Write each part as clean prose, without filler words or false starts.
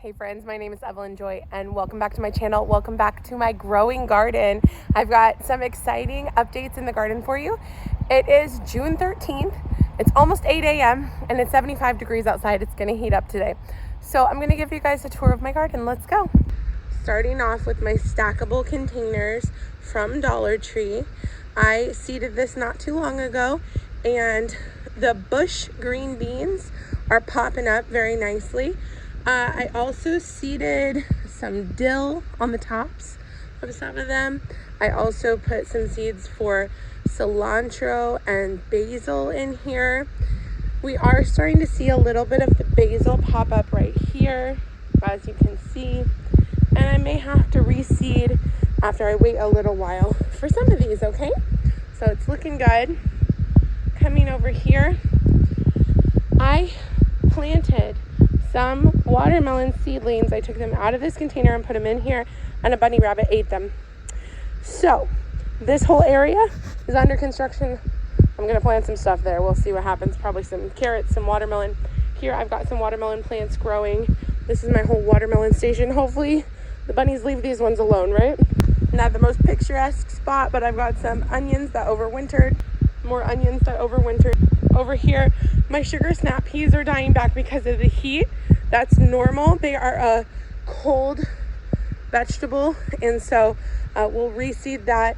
Hey friends, my name is Evelyn Joy and welcome back to my channel. Welcome back to my growing garden. I've got some exciting updates in the garden for you. It is June 13th. It's almost 8 a.m. and it's 75 degrees outside. It's gonna heat up today. So I'm gonna give you guys a tour of my garden. Let's go. Starting off with my stackable containers from Dollar Tree. I seeded this not too long ago and the bush green beans are popping up very nicely. I also seeded some dill on the tops of some of them. I also put some seeds for cilantro and basil in here. We are starting to see a little bit of the basil pop up right here, as you can see. And I may have to reseed after I wait a little while for some of these, okay? So it's looking good. Coming over here, I planted some watermelon seedlings. I took them out of this container and put them in here, and a bunny rabbit ate them. So this whole area is under construction. I'm gonna plant some stuff there. We'll see what happens. Probably some carrots, some watermelon. Here I've got some watermelon plants growing. This is my whole watermelon station. Hopefully the bunnies leave these ones alone, right? Not the most picturesque spot, but I've got some onions that overwintered. More onions that overwintered. Over here, my sugar snap peas are dying back because of the heat. That's normal. They are a cold vegetable, and so we'll reseed that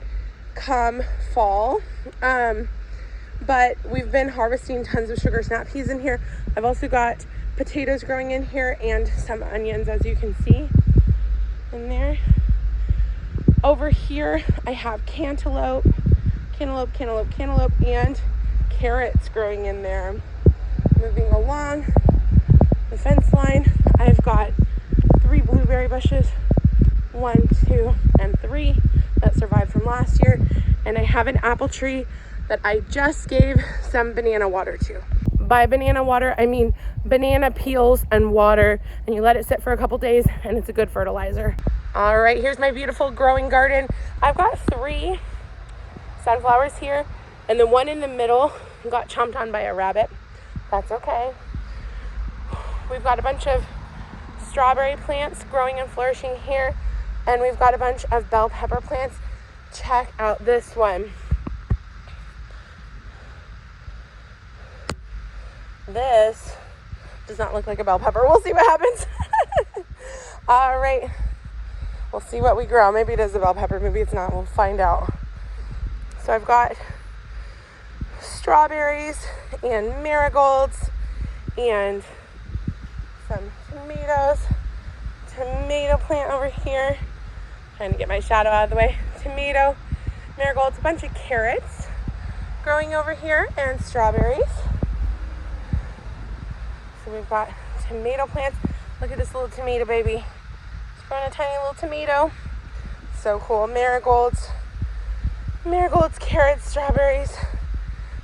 come fall. But we've been harvesting tons of sugar snap peas in here. I've also got potatoes growing in here and some onions, as you can see in there. Over here, I have cantaloupe, and carrots growing in there. Moving along the fence line, I've got 3 blueberry bushes, 1, 2, and 3 that survived from last year. And I have an apple tree that I just gave some banana water to. By banana water, I mean banana peels and water, and you let it sit for a couple days and it's a good fertilizer. All right, here's my beautiful growing garden. I've got 3 sunflowers here, and the one in the middle got chomped on by a rabbit. That's okay. We've got a bunch of strawberry plants growing and flourishing here, and we've got a bunch of bell pepper plants. Check out this one. This does not look like a bell pepper. We'll see what happens. All right. We'll see what we grow. Maybe it is a bell pepper. Maybe it's not. We'll find out. So I've got strawberries and marigolds and some tomatoes. Tomato plant over here. Trying to get my shadow out of the way. Tomato, marigolds, a bunch of carrots growing over here, and strawberries. So we've got tomato plants. Look at this little tomato baby. It's growing a tiny little tomato. So cool. Marigolds, carrots, strawberries.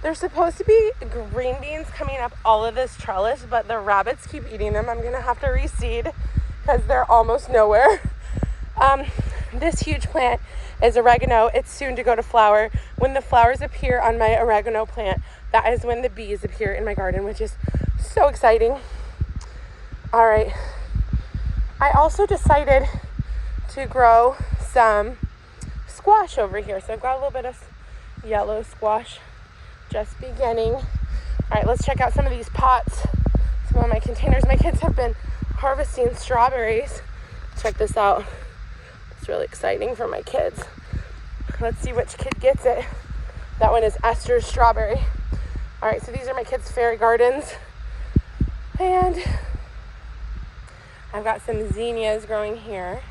There's supposed to be green beans coming up all of this trellis, but the rabbits keep eating them. I'm gonna have to reseed because they're almost nowhere. This huge plant is oregano. It's soon to go to flower. When the flowers appear on my oregano plant, that is when the bees appear in my garden, which is so exciting. All right. I also decided to grow some squash over here. So I've got a little bit of yellow squash just beginning. All right, let's check out some of these pots. Some of my containers. My kids have been harvesting strawberries. Check this out. It's really exciting for my kids. Let's see which kid gets it. That one is Esther's strawberry. All right, so these are my kids' fairy gardens. And I've got some zinnias growing here.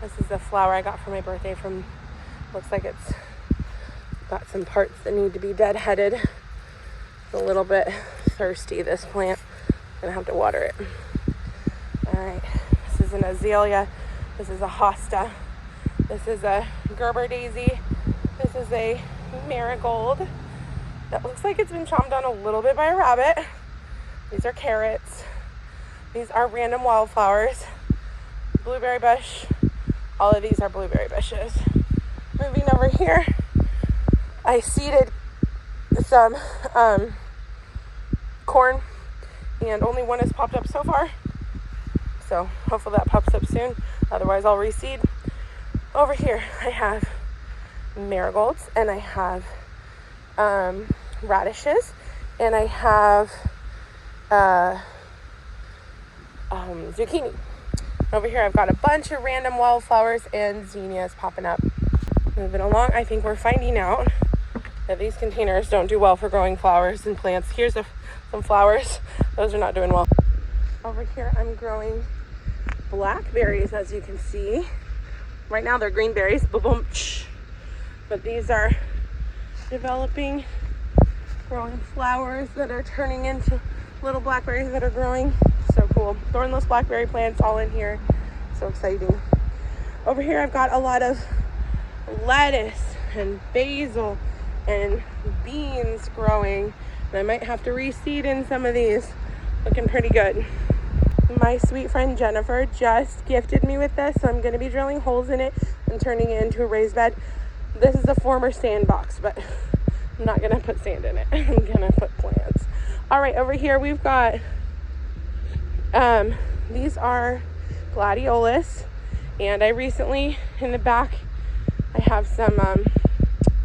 This is the flower I got for my birthday from, looks like it's got some parts that need to be deadheaded. It's a little bit thirsty, this plant. I'm gonna have to water it. All right, this is an azalea. This is a hosta. This is a Gerber daisy. This is a marigold that looks like it's been chomped on a little bit by a rabbit. These are carrots. These are random wildflowers. Blueberry bush. All of these are blueberry bushes. Moving over here, I seeded some corn, and only one has popped up so far. So hopefully that pops up soon. Otherwise I'll reseed. Over here I have marigolds, and I have radishes, and I have zucchini. Over here I've got a bunch of random wildflowers and zinnias popping up. Moving along, I think we're finding out that these containers don't do well for growing flowers and plants. Here's some flowers. Those are not doing well. Over here I'm growing blackberries, as you can see. Right now they're green berries, boom, but these are developing, growing flowers that are turning into little blackberries that are growing. So cool. Thornless blackberry plants all in here. So exciting. Over here I've got a lot of lettuce and basil and beans growing. And I might have to reseed in some of these. Looking pretty good. My sweet friend Jennifer just gifted me with this, so I'm going to be drilling holes in it and turning it into a raised bed. This is a former sandbox, but I'm not going to put sand in it. I'm going to put plants. All right, over here we've got, these are gladiolus, and I recently, in the back, I have some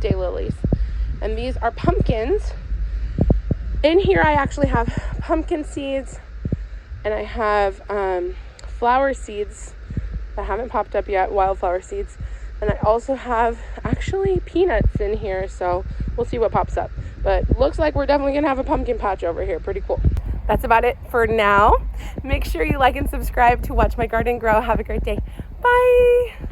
daylilies, and these are pumpkins. In here I actually have pumpkin seeds, and I have flower seeds that haven't popped up yet, wildflower seeds. And I also have actually peanuts in here, so we'll see what pops up. But looks like we're definitely gonna have a pumpkin patch over here. Pretty cool. That's about it for now. Make sure you like and subscribe to watch my garden grow. Have a great day. Bye.